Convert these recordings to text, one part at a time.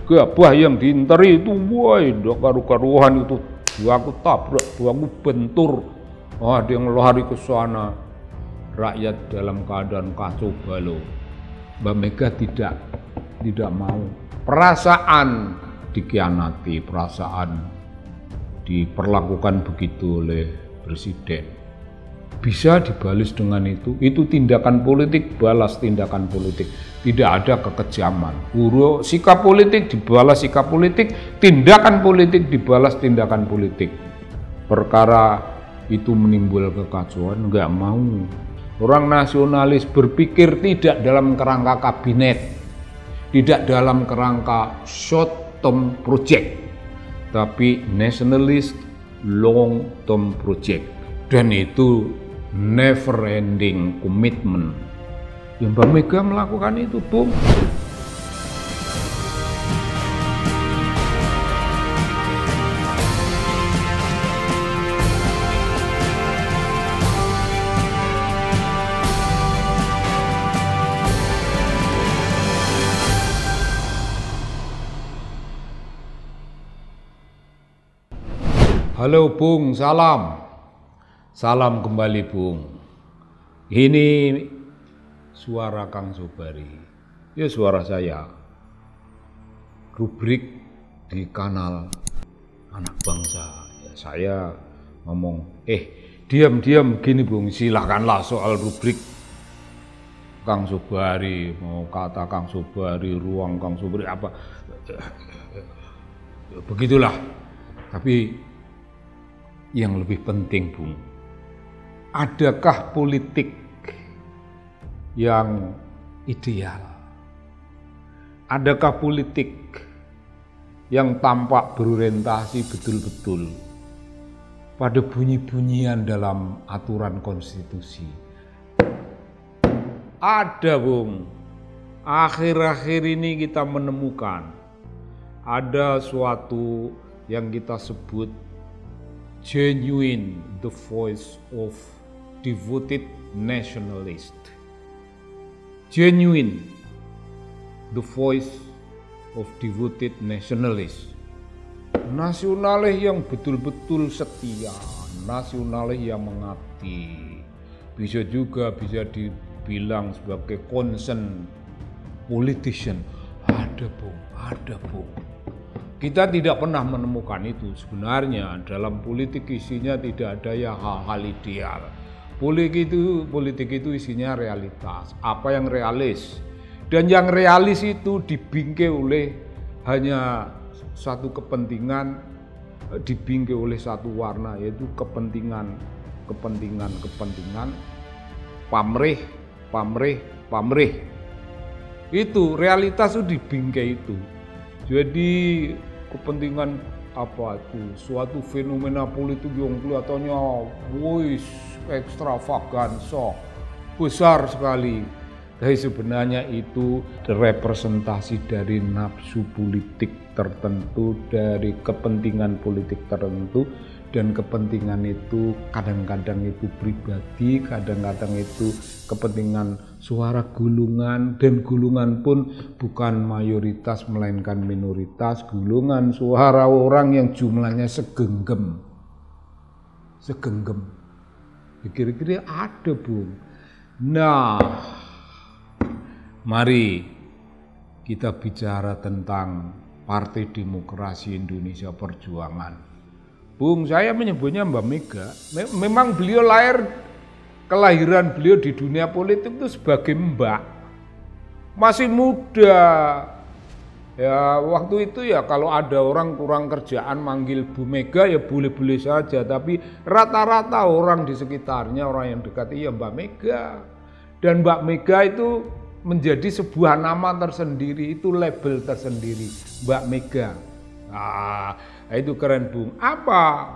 gabah yang diinteri itu, woi, udah karu-karuan itu, aku tabrak, aku bentur, ada yang lari ke sana, rakyat dalam keadaan kacau balau. Mbak Mega tidak mau, perasaan dikhianati, perasaan diperlakukan begitu oleh presiden. Bisa dibalas dengan itu tindakan politik balas tindakan politik, tidak ada kekejaman. Sikap politik dibalas sikap politik, tindakan politik dibalas tindakan politik. Perkara itu menimbul kekacauan, nggak mau. Orang nasionalis berpikir tidak dalam kerangka kabinet, tidak dalam kerangka short term project, tapi nationalist long term project, dan itu never ending commitment. Yang Mbak Mega melakukan itu, Bung. Halo Bung, salam. Salam kembali Bung. Ini suara Kang Sobari. Ya suara saya. Rubrik di kanal Anak Bangsa. Ya, saya ngomong, diam gini Bung, silakanlah soal rubrik Kang Sobari, mau kata Kang Sobari, ruang Kang Sobari apa. Begitulah. Tapi yang lebih penting Bung, adakah politik yang ideal? Adakah politik yang tampak berorientasi betul-betul pada bunyi-bunyian dalam aturan konstitusi? Ada Bung, akhir-akhir ini kita menemukan ada suatu yang kita sebut genuine, the voice of devoted nationalist. Genuine, the voice of devoted nationalist. Nasionalis yang betul-betul setia, nasionalis yang mengabdi. Bisa dibilang sebagai concern politician. Ada Bung. Kita tidak pernah menemukan itu. Sebenarnya dalam politik isinya tidak ada ya hal-hal ideal. Politik itu isinya realitas. Apa yang realis. Dan yang realis itu dibingkai oleh hanya satu kepentingan, dibingkai oleh satu warna, yaitu kepentingan pamrih. Itu realitas itu dibingkai itu. Jadi kepentingan apa itu, suatu fenomena politik yang kelihatannya ekstravagansa, besar sekali. Tapi sebenarnya itu representasi dari nafsu politik tertentu, dari kepentingan politik tertentu, dan kepentingan itu kadang-kadang itu pribadi, kadang-kadang itu kepentingan suara gulungan, dan gulungan pun bukan mayoritas melainkan minoritas, gulungan suara orang yang jumlahnya segenggam. Kira-kira ada Bung. Nah, mari kita bicara tentang Partai Demokrasi Indonesia Perjuangan. Bung, saya menyebutnya Mbak Mega. Memang beliau kelahiran beliau di dunia politik itu sebagai Mbak. Masih muda. Ya, waktu itu ya kalau ada orang kurang kerjaan manggil Bu Mega ya boleh-boleh saja. Tapi rata-rata orang di sekitarnya, orang yang dekat ya Mbak Mega. Dan Mbak Mega itu menjadi sebuah nama tersendiri, itu label tersendiri, Mbak Mega. Itu keren Bung. Apa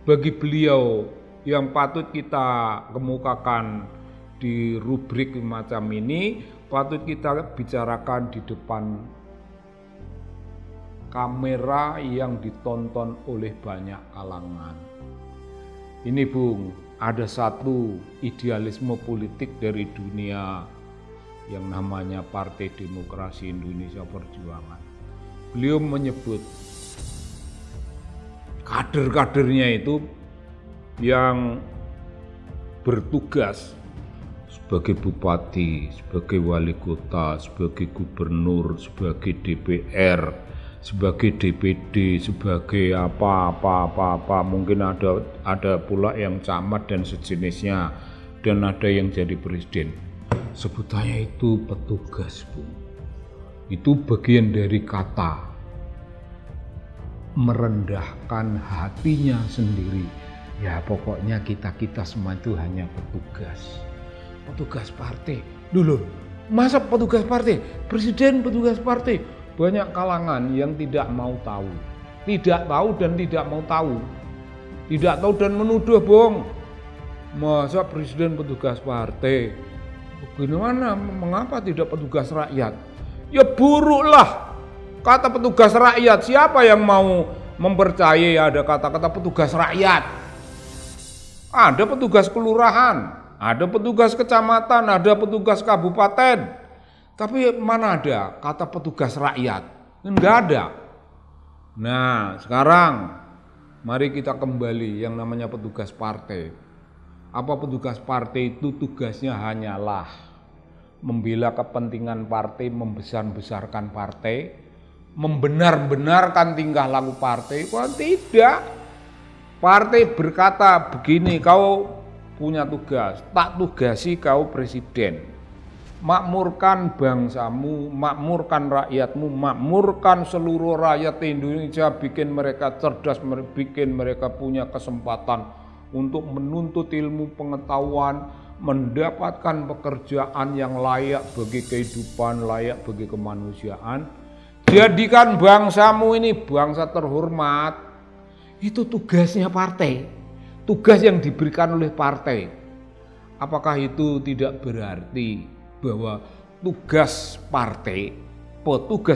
bagi beliau yang patut kita kemukakan di rubrik macam ini, patut kita bicarakan di depan kamera yang ditonton oleh banyak kalangan. Ini Bung, ada satu idealisme politik dari dunia yang namanya Partai Demokrasi Indonesia Perjuangan. beliau menyebut kader-kadernya itu yang bertugas sebagai bupati, sebagai wali kota, sebagai gubernur, sebagai DPR, sebagai DPD, sebagai apa, mungkin ada pula yang camat dan sejenisnya, dan ada yang jadi presiden. Sebutannya itu petugas, Bu. Itu bagian dari kata merendahkan hatinya sendiri. Ya pokoknya kita semua itu hanya petugas partai. Dulu, masa petugas partai? Presiden petugas partai. Banyak kalangan yang tidak mau tahu. Tidak tahu dan tidak mau tahu. Tidak tahu dan menuduh, Bung. Masa presiden petugas partai? Bagaimana? Mengapa tidak petugas rakyat? Ya buruklah kata petugas rakyat. Siapa yang mau mempercayai ada kata-kata petugas rakyat? Ada petugas kelurahan, ada petugas kecamatan, ada petugas kabupaten. Tapi mana ada kata petugas rakyat? Enggak ada. Nah, sekarang mari kita kembali yang namanya petugas partai. Apa petugas partai itu tugasnya hanyalah membela kepentingan partai, membesar-besarkan partai, membenar-benarkan tingkah laku partai? Kok tidak. Partai berkata begini, kau punya tugas, tak tugasi kau presiden. Makmurkan bangsamu, makmurkan rakyatmu, makmurkan seluruh rakyat Indonesia, bikin mereka cerdas, bikin mereka punya kesempatan untuk menuntut ilmu pengetahuan, mendapatkan pekerjaan yang layak bagi kehidupan, layak bagi kemanusiaan. Jadikan bangsamu ini bangsa terhormat. Itu tugasnya partai, tugas yang diberikan oleh partai. Apakah itu tidak berarti bahwa petugas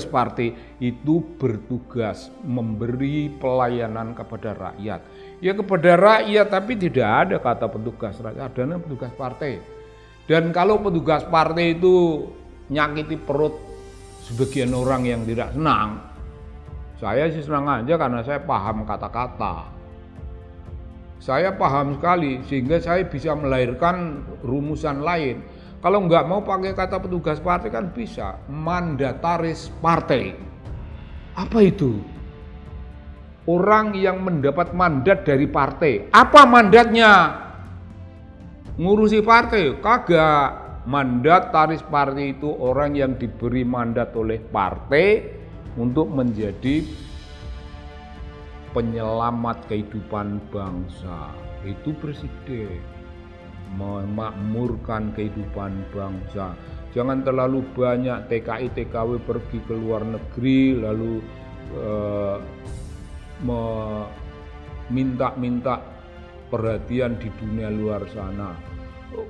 partai itu bertugas memberi pelayanan kepada rakyat? Ya kepada rakyat, tapi tidak ada kata petugas rakyat, adanya petugas partai. Dan kalau petugas partai itu nyakiti perut sebagian orang yang tidak senang, saya sih senang aja karena saya paham kata-kata. Saya paham sekali sehingga saya bisa melahirkan rumusan lain. Kalau nggak mau pakai kata petugas partai kan bisa mandataris partai. Apa itu? Orang yang mendapat mandat dari partai. Apa mandatnya? Ngurusi partai? Kagak. Mandataris partai itu orang yang diberi mandat oleh partai untuk menjadi penyelamat kehidupan bangsa. Itu presiden, memakmurkan kehidupan bangsa. Jangan terlalu banyak TKI TKW pergi ke luar negeri lalu minta perhatian di dunia luar sana.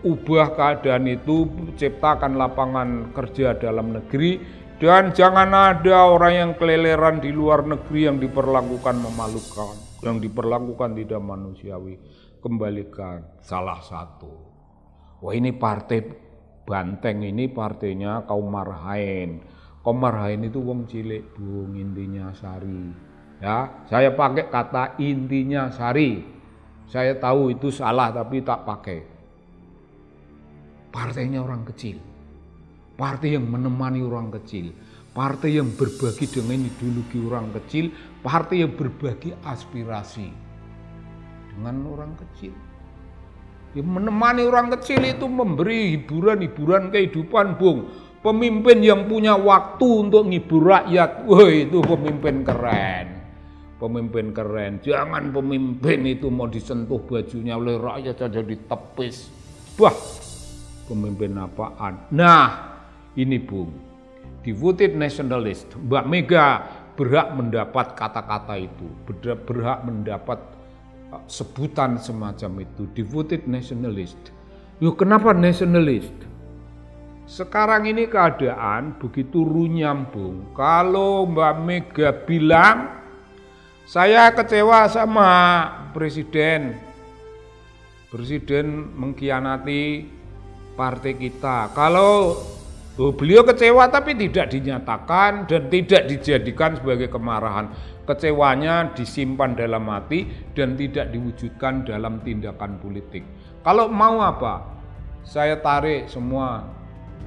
Ubah keadaan itu, ciptakan lapangan kerja dalam negeri. Dan jangan ada orang yang keleleran di luar negeri yang diperlakukan memalukan, yang diperlakukan tidak manusiawi. Kembalikan salah satu. Wah ini partai Banteng, ini partainya kaum marhain. Kaum marhain itu wong cilik, Bung, intinya sari. Ya, saya pakai kata intinya sari. Saya tahu itu salah tapi tak pakai. Partainya orang kecil. Partai yang menemani orang kecil, partai yang berbagi dengan ideologi orang kecil, partai yang berbagi aspirasi dengan orang kecil. Yang menemani orang kecil itu memberi hiburan-hiburan kehidupan, Bung. Pemimpin yang punya waktu untuk ngibur rakyat, wah itu pemimpin keren. Pemimpin keren, jangan pemimpin itu mau disentuh bajunya oleh rakyat saja ditepis. Wah, pemimpin apaan? Nah, ini Bung, devoted nationalist, Mbak Mega berhak mendapat kata-kata itu, berhak mendapat sebutan semacam itu, devoted nationalist. Yuk kenapa nationalist? Sekarang ini keadaan begitu runyam, Bung. Kalau Mbak Mega bilang, saya kecewa sama presiden mengkhianati partai kita. Kalau Beliau kecewa tapi tidak dinyatakan dan tidak dijadikan sebagai kemarahan. Kecewanya disimpan dalam hati dan tidak diwujudkan dalam tindakan politik. Kalau mau apa? Saya tarik semua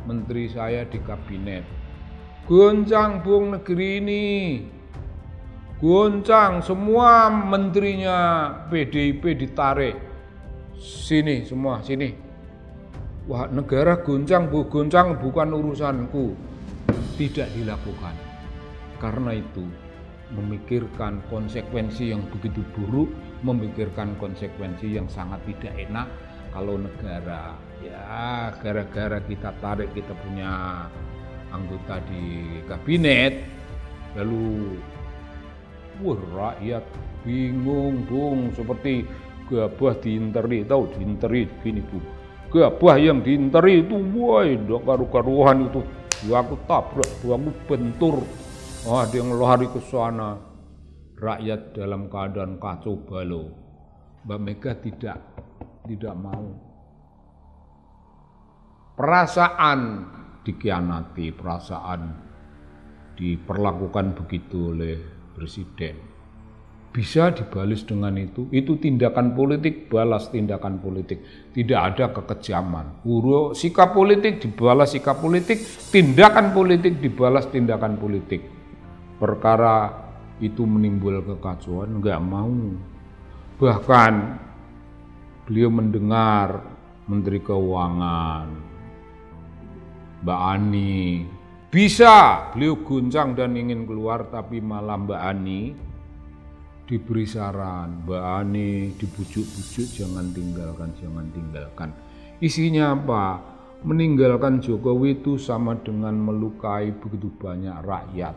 menteri saya di kabinet. Goncang Bung negeri ini. Goncang semua menterinya PDIP ditarik. Sini semua, sini. Wah, negara goncang bukan urusanku. Tidak dilakukan. Karena itu, memikirkan konsekuensi yang begitu buruk, memikirkan konsekuensi yang sangat tidak enak kalau negara, ya gara-gara kita tarik kita punya anggota di kabinet, lalu rakyat bingung, Bung, seperti gabah diinteri, tahu diinteri gini, Bung. Gabah yang diinteri itu, woi, ndak karu-karuan itu. Aku tabrak, aku bentur. Ada yang lari ke sana. Rakyat dalam keadaan kacau balau. Mbak Mega tidak mau. Perasaan dikhianati, perasaan diperlakukan begitu oleh presiden. Bisa dibalas dengan itu tindakan politik, balas tindakan politik. Tidak ada kekejaman. Sikap politik dibalas sikap politik, tindakan politik dibalas tindakan politik. Perkara itu menimbul kekacauan, enggak mau. Bahkan beliau mendengar Menteri Keuangan, Mbak Ani, bisa beliau goncang dan ingin keluar, tapi malah Mbak Ani diberi saran, Mbak Ani dibujuk-bujuk jangan tinggalkan. Isinya apa? Meninggalkan Jokowi itu sama dengan melukai begitu banyak rakyat.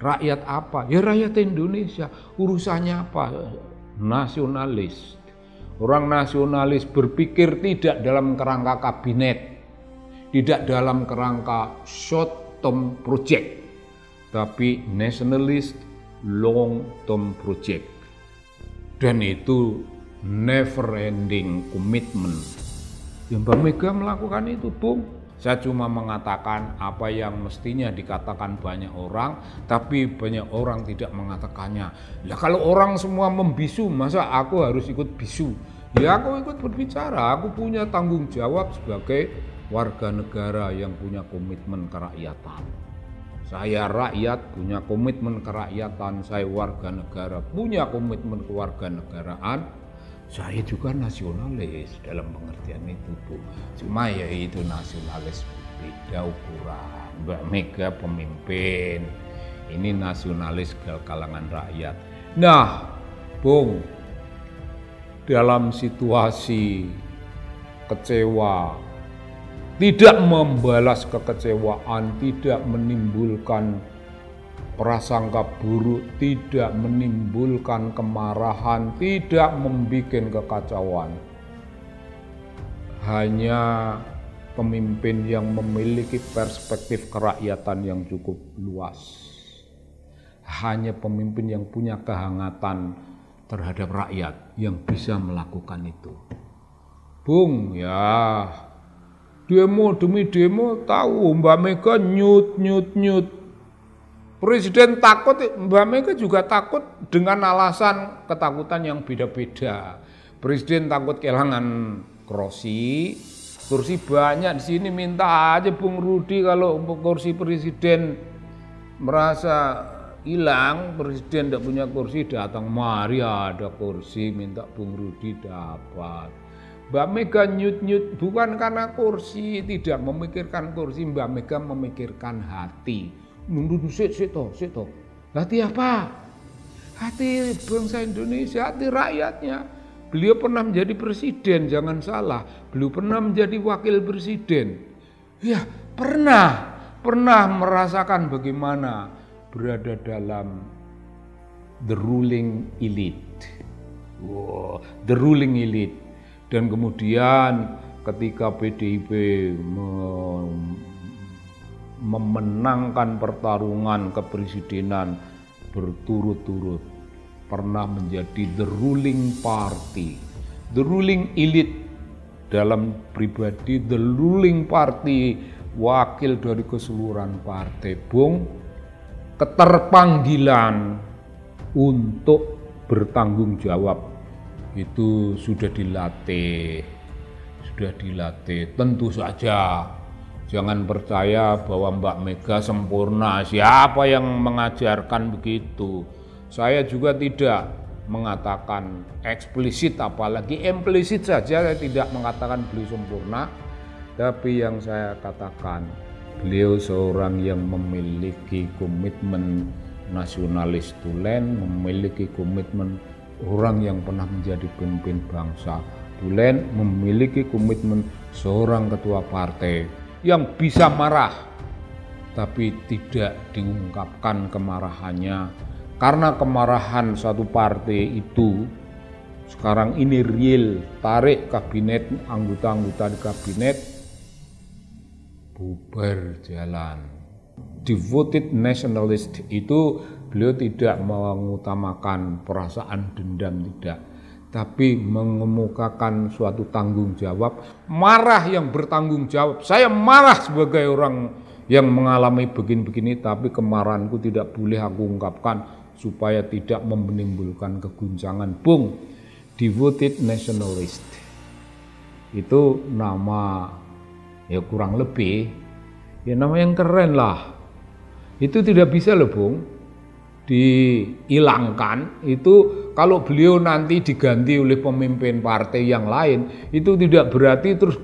Rakyat apa? Ya rakyat Indonesia. Urusannya apa? Nasionalis. Orang nasionalis berpikir tidak dalam kerangka kabinet, tidak dalam kerangka short term project, tapi nasionalis long term project, dan itu never ending commitment. Yang Mbak Mega melakukan itu, Bung. Saya cuma mengatakan apa yang mestinya dikatakan banyak orang, tapi banyak orang tidak mengatakannya. Lah kalau orang semua membisu, masa aku harus ikut bisu? Ya aku ikut berbicara, aku punya tanggung jawab sebagai warga negara yang punya komitmen kerakyatan. Saya rakyat punya komitmen kerakyatan, saya warga negara punya komitmen kewarganegaraan, saya juga nasionalis dalam pengertian itu, Bu. Cuma ya itu nasionalis beda ukuran. Mbak Mega pemimpin, ini nasionalis kalangan rakyat. Nah, Bung, dalam situasi kecewa, tidak membalas kekecewaan, tidak menimbulkan prasangka buruk, tidak menimbulkan kemarahan, tidak membuat kekacauan. Hanya pemimpin yang memiliki perspektif kerakyatan yang cukup luas. Hanya pemimpin yang punya kehangatan terhadap rakyat yang bisa melakukan itu. Bung, ya demo demi demo tahu Mbak Mega nyut. Presiden takut, Mbak Mega juga takut dengan alasan ketakutan yang beda-beda. Presiden takut kehilangan kursi banyak di sini, minta aja Bung Rudi kalau kursi presiden merasa hilang, presiden tidak punya kursi, datang mari ada kursi, minta Bung Rudi dapat. Mbak Mega nyut bukan karena kursi, tidak memikirkan kursi, Mbak Mega memikirkan hati. Nunduk sik toh. Hati apa? Hati bangsa Indonesia, hati rakyatnya. Beliau pernah menjadi presiden, jangan salah. Beliau pernah menjadi wakil presiden. Ya, pernah merasakan bagaimana berada dalam the ruling elite. The ruling elite. Dan kemudian ketika PDIP memenangkan pertarungan kepresidenan berturut-turut, pernah menjadi the ruling party, the ruling elite dalam pribadi, the ruling party wakil dari keseluruhan partai, Bung, keterpanggilan untuk bertanggung jawab itu sudah dilatih. Tentu saja jangan percaya bahwa Mbak Mega sempurna. Siapa yang mengajarkan begitu? Saya juga tidak mengatakan eksplisit, apalagi implisit saja. Saya tidak mengatakan beliau sempurna, tapi yang saya katakan beliau seorang yang memiliki komitmen nasionalis tulen, memiliki komitmen orang yang pernah menjadi pemimpin bangsa tulen, memiliki komitmen seorang ketua partai yang bisa marah tapi tidak diungkapkan kemarahannya, karena kemarahan satu partai itu sekarang ini real. Tarik kabinet, anggota-anggota di kabinet bubar jalan. Devoted nationalist itu beliau tidak mengutamakan perasaan dendam, tidak, tapi mengemukakan suatu tanggung jawab, marah yang bertanggung jawab. Saya marah sebagai orang yang mengalami begini-begini, tapi kemarahanku tidak boleh aku ungkapkan supaya tidak menimbulkan keguncangan. Bung, devoted nationalist itu nama ya kurang lebih ya nama yang keren lah. Itu tidak bisa loh Bung dihilangkan. Itu kalau beliau nanti diganti oleh pemimpin partai yang lain, itu tidak berarti terus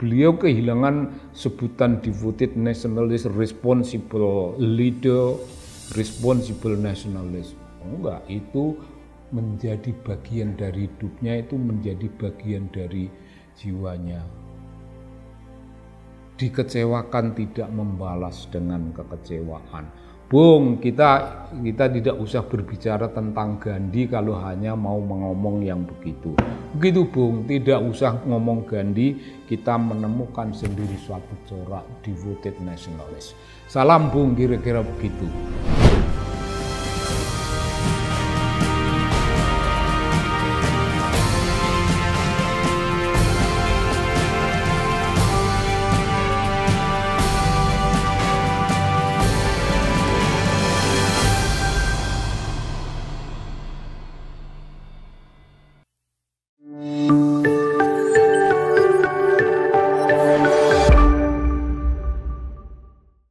beliau kehilangan sebutan devoted nationalist, responsible leader, responsible nationalist. Enggak, itu menjadi bagian dari hidupnya, itu menjadi bagian dari jiwanya. Dikecewakan tidak membalas dengan kekecewaan. Bung, kita tidak usah berbicara tentang Gandhi kalau hanya mau ngomong yang begitu. Begitu Bung, tidak usah ngomong Gandhi, kita menemukan sendiri suatu corak devoted nationalist. Salam Bung, kira-kira begitu.